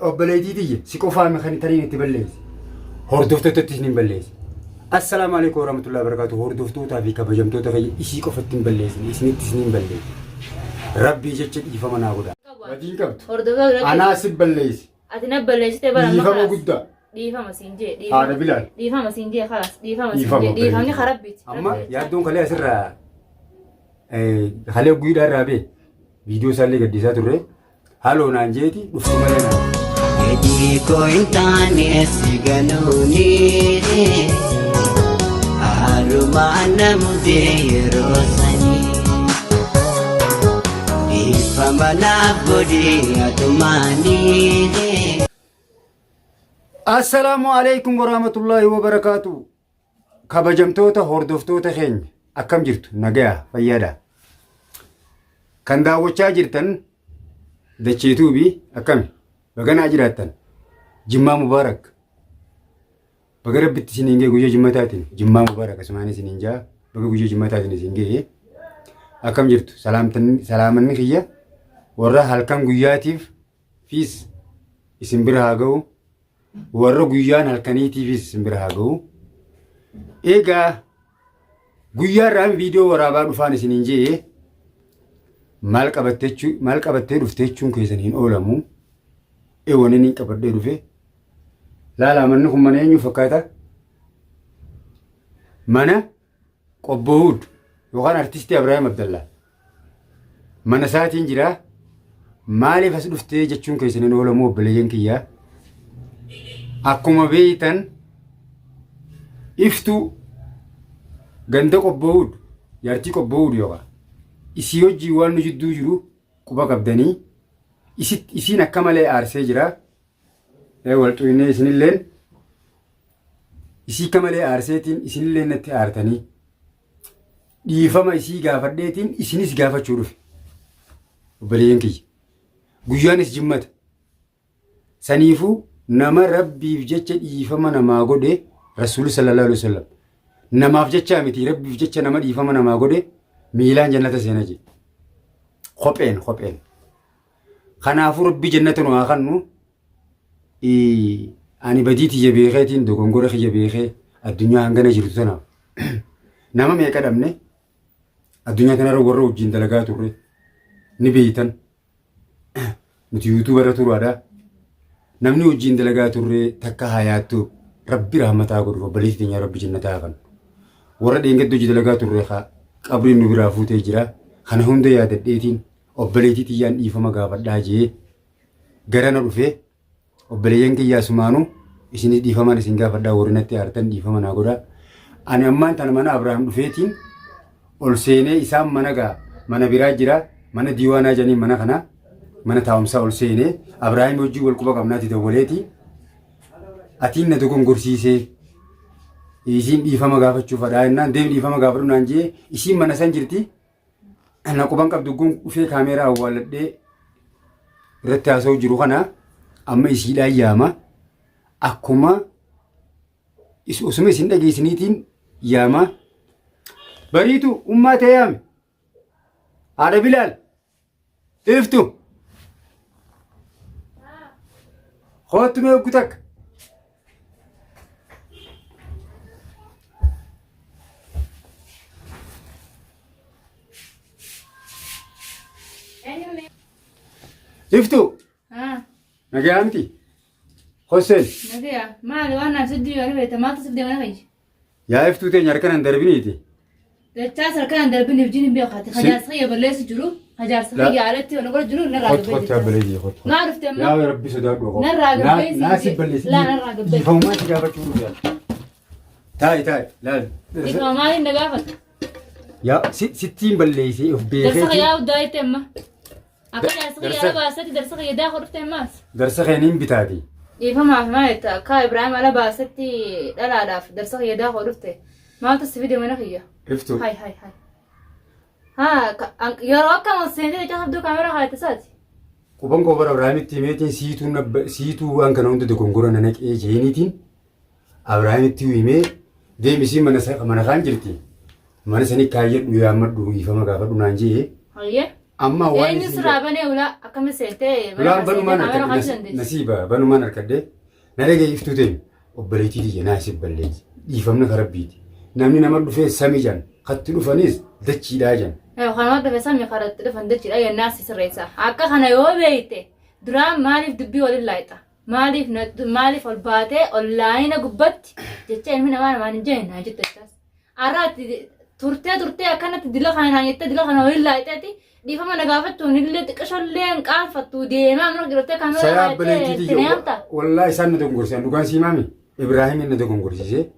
obboleettii tiyya si qofaame kan tariin itti balleessi. Hordoftootatti hin balleessi. Assalaamu alaykum warahmatullahi wabarakatuh. Hordoftootaa fi kabajamtoota fayya isii qofatti hin balleessin isinitti hin balleessi. Rabbii jecha dhiifama naa godha. Wadiin qabdu. Anaa si balleessi. Ati na balleessitee bara dhiifama guddaa. Dhiifama siin jee. Haadha Bilaal. Dhiifama siin jee khalaas. Dhiifama siin jee. Dhiifamni kharabbiiti. Amma yaaddoon kalee asirraa kalee guyyaa irraa bee viidiyoo isaallee gaddisaa turre. Halloo naan jeeti dhuftu malee naa. Edi ko intaane siganuni aruma namude yerosani ifamana bodi atumani. Assalaamu alaykum warahmatullahi wabarakatuh. Kabajamtoota hordoftoota keenya akkam jirtu nagaa fayyaadha. Kan daawwachaa jirtan dacheetuu bi akkami bagana jiraattan Jimmaa Mubaarak baga rabbitti isiniin ga'e guyyaa Jimmataatiin Jimmaa Mubaarak asumaanis isiniin jaa baga guyyaa Jimmataatiin isiniin ga'e akkam jirtu salaamanni kiyya warra halkan guyyaatiif fiis isin bira haa ga'u warra guyyaan halkaniitiifis isin bira haa ga'u. Egaa guyyaarraan viidiyoo waraabaa dhufaan isiniin jee maal qabattee dhufteechuun keessaniin oolamu eewwanin hin qabadhee dhufe laalaa manni kun mana eenyu fakkaata mana Qobbohuud yookaan artistii Abrahaam Abdallaa mana isaatiin jira maaliif as dhuftee jechuun keessaniin oolamu obboleeyyan kiyyaa akkuma beeytan iftuu ganda Qobbohuud jaartii Qobbohuud yookaan isii hojii waan nu jidduu jiru quba qabdanii isiin akka malee aarsee jira. Walxuinee isinilleen isii akka malee aarseetiin isinilleen natti aartanii dhiifama isii gaafadheetiin isinis gaafachuu dhufe obboleeyyan kiyya guyyaanis Jimmata saniifuu nama rabbiif jecha dhiifama namaa godhe Rasuulli sallallahu alaihi wasallam namaaf jecha miti rabbiif jecha nama dhiifama namaa godhe miilaan jannata seena jedhe kopheen kanaafuu rabbi jannata nu haa kennu. Ani badii tiyya beekeetiin dogongora kiyya beekee addunyaa hangana jirtu tanaaf nama meeqa dhabne addunyaa kanarra warra wajjin dalagaa turre ni beeytan nuti yuutuubarra turwaadha namni wajjin dalagaa turre takka hayaattu rabbi rahmataa godhu obboleessi teenya rabbi jannataa kan warra dheengaddo hojii dalagaa turre qabriin nu biraa fuutee jira kana hunda yaadadheetiin obboleettii tiyyaan dhiifama gaafadhaa jee gara na dhufee obboleeyyan kiyyaa sumaanu isinis dhiifaman isin gaafadhaa warri natti aartan dhiifama naa godhaa. Ani ammaan tana mana Abrahaam dhufeetiin ol seenee isaan mana biraa jira mana diiwaanaa janiin mana kana mana taa'umsaa ol seenee Abrahaam hojii wal quba qabnaati dawwaleeti atiin na dogongorsiisee isiin dhiifama gaafachuuf fadhaa jennaan deemi dhiifama gaafadhu naan jee isiin mana san jirti na quban qabdu gun dhufee kaameeraa awwaalladhee irratti haasa'u jiru kana amma isiidhaan yaama akkuma osuma isin dhageessiniitiin yaama bariitu ummaa ta'e yaame haadha Bilaal iftu hoottu mee oggu takka iftu nagaa miti Hossein nagaa maali waan naaf siddii yoo dhufee tamaata siddii mana fayyii yaa iftuu teenya harkaan darbiniiti dachaas harkaan darbiniif jiniin beekaati hajaarsa kiyya balleessi jiru hajaarsa kiyya alatti yoo nagora jiru narraa gabbeessi hotti abbalee hotti naa dhufte amma yaa rabbi sodaadhu qaba narraa gabbeessi naasi balleessi laa narraa gabbeessi dhiifamummaa si gaafachuu dhufe taa'e laal dhiifama maaliin na gaafata yaa sittiin balleessee of beekee darsa kiyyaa uddaa itti amma akka jaarsa kiyyaa baasatti darsa kiyya daa hodhufte ammaas darsa keeniin bitaati. Dhiifamaaf maalitti akka Ibraahim ala baasatti dhalaadhaaf darsa kiyya daa hodhufte maaltu si fide mana kiyya. Iftu. Hai. Yeroo akkam seentee jecha sabduu kaameraa haayate isaati. Quban koo bara Abrahaamitti himeetiin siituu waan kana hunda dogongora nanaqee jeeniitiin Abrahaamitti himee deemisii mana kaan jirti. Mana sanii kaayyadhu yaammadhu dhiifama gaafadhu naan jee. Hayyee. أما إيه واني نسرع بني ولا أكمل سنتين لا بنو ما نسيبه بنو ما نركده نلاقي يفتوتين وبليتي دي ناسب بليتي يفهمنا خربيتي نامني نمر في سامجان قتلوا فنيس دتشي داجان أيوة خلاص ده سامي خرجت تلفون دتشي أي الناس يسرعيسا حكا خنا يوم بيته درام مالف دبي ولا لايتا مالف الباتة أونلاين قبت جتة من ما نجين هاجت الناس أرات تورتي أكنت دلها خنا هاجت دلها خنا ولا لايتا دي فما نقافت ونقول تكشر لين قافت ودي ما من قدرت كاميرا سياب بليتي دي والله سان دونغورسي دوكان سيمامي إبراهيم إنه دونغورسي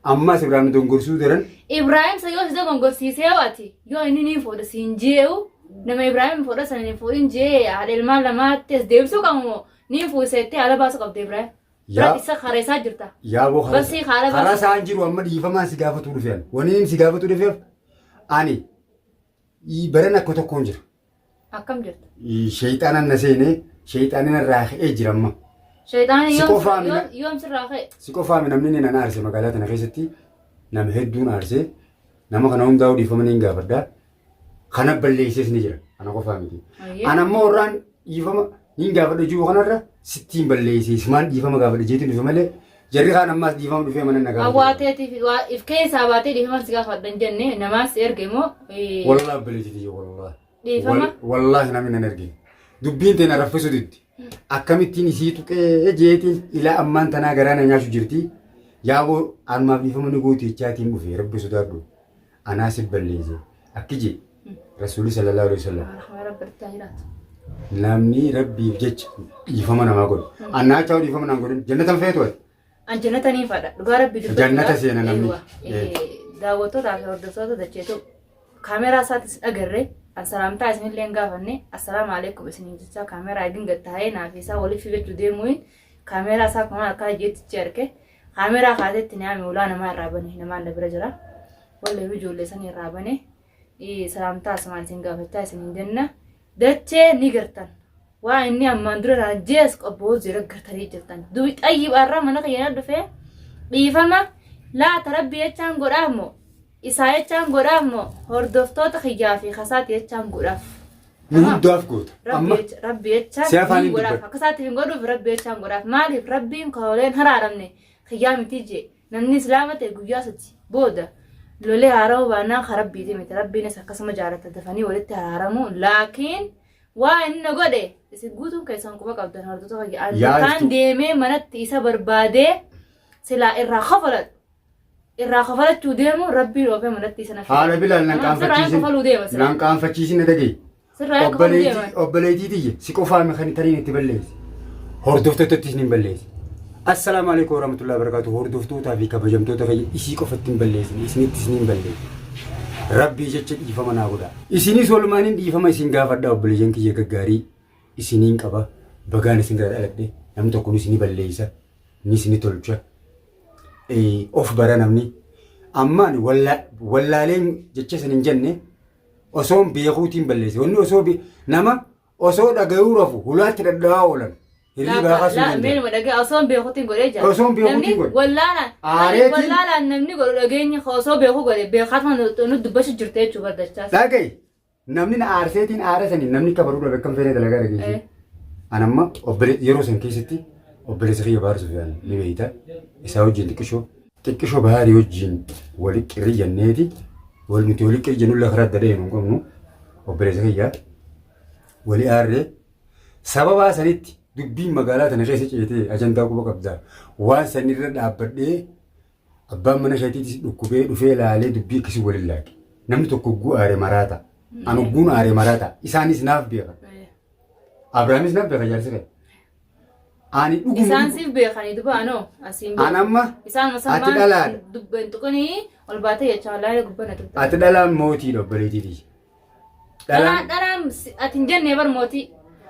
أما سبران دونغورسو درن إبراهيم سيوس دونغورسي سيواتي يو إني فودا سينجيو نما إبراهيم فودا سنين فودين جي على المال لما تسديبسو كمو نيفو سيتي على باسو قبض إبراهيم يا إسا خريسا جرتا يا بو بس هي خلاص أنجيرو أما دي فما سيقافة تورفين ونين سيقافة تورفين أني يبرنا كتو كونجر أكم جرت شيطان النسيني شيطان الراخ إجر أما شيطان يوم سراخي سيكو فامي نمني أنا أرسي مقالات أنا خيستي نم هدون أرسي نما خناهم داودي فمنين غافدا خنا بليسيس نجرا أنا كو فامي دي أنا موران يفما نين غافدا جو خنارا 60 بليسيس مان يفما غافدا جيتو نفمله جري خان أما يفما دفي من نغافدا أواتي في إفكي ساباتي دي فما سيغافدا دنجني نماس إرجمو والله بليتي دي والله دي فما والله نامي نرجي دبين تنا رفسو دي أكملتني سيتو كجيتين إلى أمان تنا غرانا نياشو جرتي يابو أن ما بيفهم نقولي تجاتين بفي رب سدادو أنا سب الليزي أكيد رسول صلى الله عليه وسلم رب التاهرات نامني ربي بجج يفهم أنا ما أقول أنا أشاور يفهم أنا أقول جنة فيتوه أن جنة نيفادا دعاء ربي جنة سينا نامني دعوتو دعوة دعوة دعوة كاميرا ساتس أجرّي السلام تعزم اللي نقافني السلام عليكم بسنين جتا كاميرا عدين قطعي نافيسا ولي في بيت ديموين كاميرا ساك ما أركا جيت تشاركه كاميرا خادت تنامي ولا نما رابني نما نبرجرا ولا بيجوا لساني رابني سلام تعزم عن سنقافتا سنين جنة دتشي نيجرتن وإني أماندر راجيس قبوز زيرك قرتري جلتن دويت أي بارا منك ينادفه بيفهمه لا تربي يتشان قرامو إساءة يتشان قرامو هردفتوت خيافي خسات يتشان قراف نهدف قوت ربي يتشان قراف خسات ينقرف ربي يتشان قراف مالي ربي قولين هرارمني خيامي تيجي نمني سلامة قياستي بودا لولي هارو بانا خربي تيمت ربي نسا قسم جارة تدفني ولدت هارمو لكن وإنه قده يسيقوتهم كيسان كوبا قبضان هردوتو خيامي كان ديمي منت إسا بربادي سلا إرا خفلت ديمو ربي روبي منتي سنة حالا بلا لنكان فتشيسين ندقي أبليتي تيجي سيكو فامي خاني ترين تبليز هردوفتو تتسنين بليز السلام عليكم ورحمة الله وبركاته هردوفتو تافي كبجمتو تافي إسيكو فتن بليز إسني تسنين بليز ربي جتشت إفما ناغودا إسني سولمانين إفما إسن غافدا أبليجن كي يغغاري إسنين كبا بغاني سنغراد ألقدي نمتو كوني سني بليزا نسني تولچا of bara namni ammaan wallaaleen jecha sanin jenne osoon beekuutiin balleesse wanni osoo nama osoo dhagayuu rafu hulaatti dadhabaa oolan hirrii baaqaa sun danda'e. Meel madhagaa osoon beekuutiin godhee jira. Osoon beekuutiin godhe. Wallaalaan namni godhu dhageenya osoo beekuu godhe beekaatuma nu dubbachuu jirte jechuu bardachaas. Dhagaye namni na aarseetiin aara sanin namni kabaruu dhabe kan fedhe dalagaa dhageesse. Anamma yeroo san keessatti obboleessa kiyya Baar Sufyaan ni beeyta isaa wajjin xiqqishoo baarii wajjin wali qirri jenneeti wal nuti wali qirri jennu lafa radda deemu qabnu obboleessa kiyya wali aarree sababaa sanitti dubbiin magaalaa tana keessa ceetee ajandaa quba qabdaa waan sanirra dhaabbadhee abbaan mana isheetiitis dhukkubee dhufee ilaalee dubbii akkasii waliin laaqe namni tokko guu aaree maraata an ogguun aaree maraata isaanis naaf beeka Abrahaamis naaf beeka jaalsire ani dhuguma isaan siif beekanii dubaanoo asiin beeku anamma isaan masammaan dubben tuqanii ol baatee jechaa wallaalee gubbana turte ati dhalaan mootii obboleetiiti dhalaan ati hin jenne bar mootii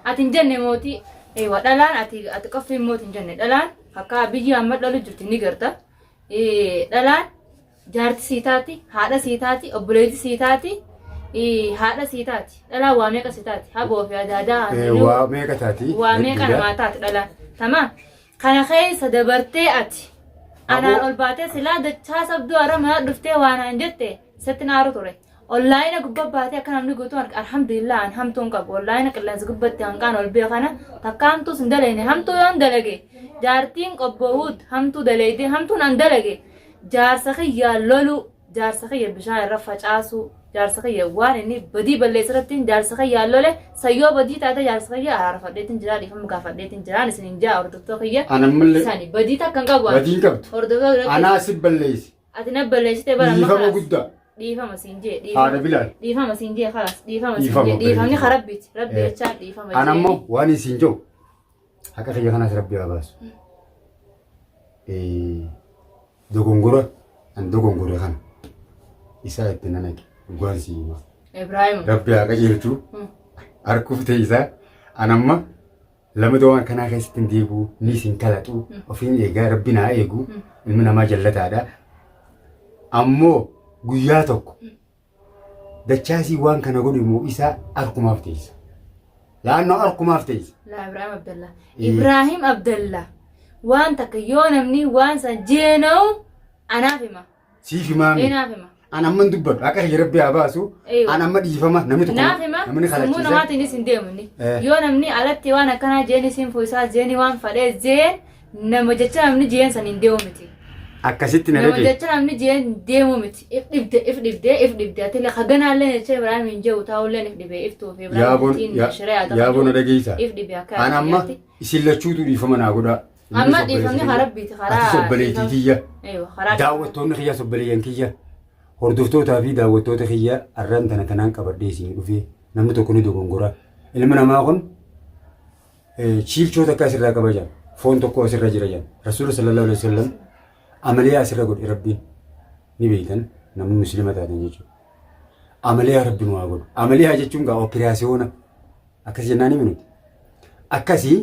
ati hin jenne mootii eewa dhalaan ati qoffiin mootii hin jenne dhalaan akka biyyi amma dhalu jirti ni garta dhalaan jaarti siitaati haadha siitaati obboleetti siitaati haadha siitaati dhalaan waa meeqa siitaati haboo fi adaadaa waa meeqa taati waa meeqa namaa taati dhalaan tamam kana keessa dabartee ati anaan ol baatee silaa dachaa sabduu ara mana dhuftee waan hin jette sitti naaru ture online gubba baate akka namni gootu alhamdulillah an hamtuun qabu online qilleensa gubbatti hanqaan ol beekana takkaamtu sin dalene hamtu yoon dalage jaartiin qobboowud hamtu daleyde hamtuun an dalage jaarsa khiyya lolu jaarsa khiyya bishaan irra facaasu jaarsa khiyya waan inni badii balleessirratti jaarsa khiyya lole sayyoo badii taate jaarsa khiyya araarfadheetin jira dhiifama gaafadheetin jiraan isin jaa hordoftoota khiyya isani badii takkan qabu badii qabdu hordoftoota anaa si balleessi ati na balleessite bara dhiifama guddaa dhiifama sinjee haadha bilaal dhiifama sinjee khalas dhiifama sinjee dhiifamni kharabbiti rabbi jechaa dhiifama ana ammoo waan isin jiru haqa khiyya kanaas rabbi haa baasu dogongora an dogongore kana isaa itti nanage dhugaan siima Ibrahim rabbi haa qajeelchu harkuftee isaa an amma lama doon kanaa keessatti hin deebi'u ni isin kalaxu ofiin eegaa rabbi naa eegu ilmi namaa jallataadha ammoo guyyaa tokko dachaasii waan kana godhu immoo isaa harkumaaf teessa laannoo harkumaaf teessa la Ibrahim Abdallah waan takka yoo namni waan san jeenaw anaaf hima siif himaami anaaf hima an amman dubbadhu akka rabbi haa baasu an amma dhiifama namni tokko naaf hima sammuu namaatiinis hin deemuni yoo namni alatti waan akkanaa jeeni siin fuusaa jeeni waan fadhee jeen nama jecha namni jeen san hin deemu miti akkasitti na nama dhage jecha namni jeen deemu miti if dhibde ati la haganaallee jecha Ibrahim hin jehu taa'ullee if dhibee if tuufe yaaboo na dhageessa if dhibee akka an amma isin lachuutu dhiifama naa godhaa amma dhiifamni harabbiiti ati sobboleetii kiyya daawwattoonni kiyya sobboleeyyan kiyya hordoftootaa fi daawwattoota kiyya arraan tana tanaan qabadhee isin dhufee namni tokko ni dogongora ilma namaa kun chiilchoota akka asirraa qaba jira foon tokko asirra jira jira rasuula sallallahu alaihi wasallam amaliyaa asirra godhe rabbiin ni beekan namni muslima taatan jechuudha amaliyaa rabbiin waa godhu amaliyaa jechuun gaa operaasiyoona akkas jennaan himi nuti akkasii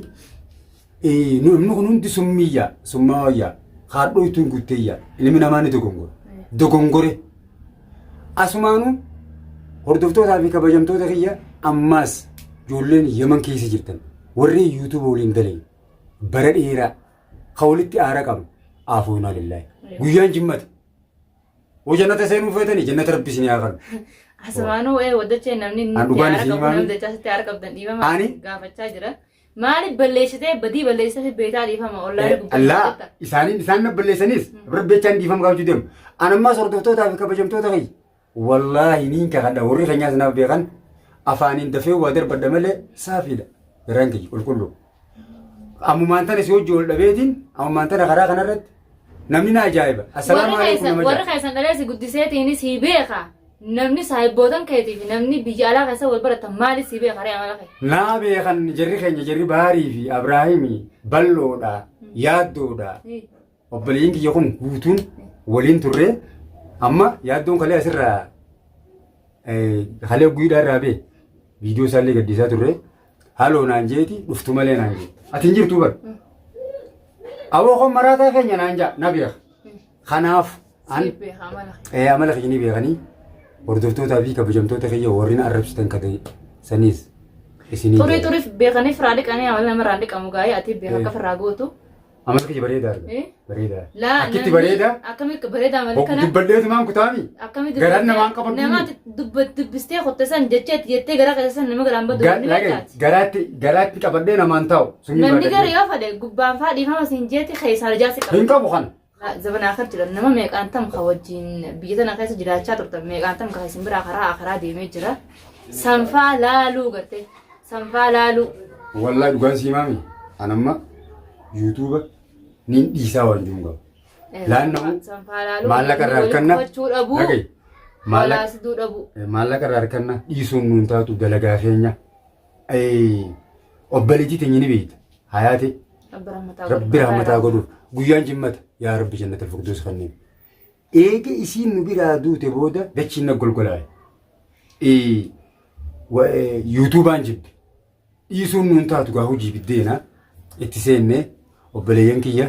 namni kun hundi summiyyaa summaawayyaa haadhoo ittiin guutteeyyaa ilmi namaa ni dogongore asumaanuu hordoftootaa fi kabajamtoota kiyya ammaas ijoolleen Yaman keessa jirtan warri yuutuub waliin dalee bara dheeraa ka walitti aara qabu aafuunaa lillaahi guyyaan jimmata oo jannata seenuu feetanii jannata rabbi isin haa qabu asumaanuu wadachee namni aara qabu namni dachasitti aara qabdan dhiifama gaafachaa jira maaliif balleessitee badii balleessitee beekaa dhiifama ollaari allaa isaan na balleessanis rabbeechaan dhiifama gaafachuu deemu anammaas hordoftootaa fi kabajamtoota kiyya wallaahi niin kakadha warri keenyaas naaf beekan afaaniin dafee waa darbadda malee saafiidha garaan kiyya qulqulluu ammumaan tana si hojii ol dhabeetiin ammumaan tana karaa kanarratti namni na ajaa'iba assalaamu alaikum nama warri keessan dhaleessi guddiseetiinis hii beeka namni saahibbootan keetii fi namni biyya alaa keessa wal baratan maaliif hii beeka ree amala kee naa beekan jarri keenya jarri baarii fi abraahimii balloodha yaaddoodha obboleeyyiin kiyya kun guutuun waliin turree amma yaaddoon kalee asirraa kalee guyyaa irraa bee viidiyoo isaallee gaddiisaa turre haaloo naan jeeti dhuftu malee naan jeeti ati hin jirtuu bar awoo kon maraataa keenya naan jaa na beeka kanaaf amala kiyya ni beekanii hordoftootaa fi kabajamtoota kiyya warreen arrabsitan ka ta'e saniis isinii turiif beekaniif raadhi qanii amala nama raadhi qabu gaa'ee ati beeka akka firraa gootu amala kiyya bareedaa bareedaa akkitti bareedaa akkamitti bareedaa malee kana dubbadheetu maan kutaami garaan namaan qaban nama dubbistee qottesan jecheetti jettee gara keessan nama garaan badu garaatti qabadhee namaan taa'u namni gara yoo fadhe gubbaan faa dhiifama siin jeetti keessaa rajaasi qabu hin qabu kana زبنا آخر جرا نما ميقان تم خوجين بيجتنا كيس جرا شاطر تم ميقان تم كيس برا آخرا ديمي جرا سنفا لالو قرتي سنفا لالو والله دوغان سيمامي أنا ما يوتيوب نين ديسا وانجونغا لأنه مالك الركنة لكن مالك الركنة يسون نونتاتو دلقا خينيا أي أبليتي تنيني بيت حياتي ربي رحمتها قدو قيان جمت يا رب جنة الفردوس خنين إيجي إسين نبيرا دوتي بودا دتشينا قلقلاي يوتيوبان جب يسون نونتاتو قاهو جيب الدينا اتسيني وبليان كيا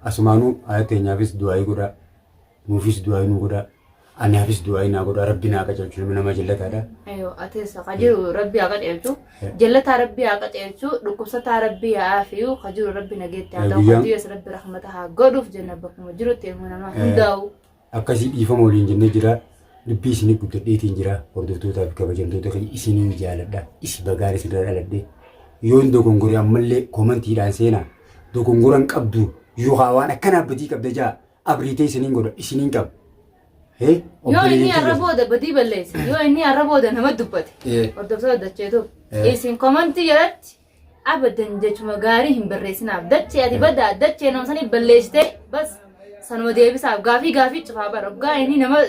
أسمانو آياتي نافيس دعاي قدا نوفيس دعاي نقدا أنا نافيس دعاي نقدا ربنا أكجلشو من ما جلت هذا أيوة أتيس خجيرو ربي أكجلشو جلت ربي أكجلشو ركوسة ربي عافيو خجيرو ربي نجيت هذا خجيرس ربي رحمتها قدوف جنة بكم جرو تيمونا ما هنداو أكاسي يفهم ولين جنة جرا dubbii isinii guddadheetiin jira hordoftoota fi kabajamtoota isiniin jaaladha isi bagaari isinirra dhaladhe yoon dogongore ammallee komantiidhaan seenaa dogongoran qabdu yookaan waan akka naabbatii qabda jaa abriitee isiniin godha isiniin qaba. Yoo inni har'a booda badii balleesse yoo inni har'a booda nama dubbate hordoftoota dacheetu isin komantii jalatti abadan jechuma gaarii hin barreessinaaf dachee ati badda dachee nama sanii balleessite bas sanuma deebisaaf gaafii cufaa baroggaa inni nama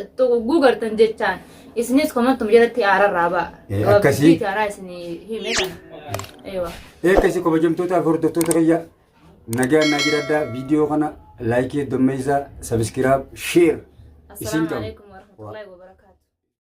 guugartan jechaan isinis komantum jalatti aararraa ba'a. Akkasii aaraa isinii hime kana. Akkasii kabajamtootaaf hordoftoota kiyya nagaan naa jiraadhaa viidiyoo kana laayikii dommeessaa sabiskiraab sheer isin qabu. Assalamu alaikum warahmatullahi wabarakatuh.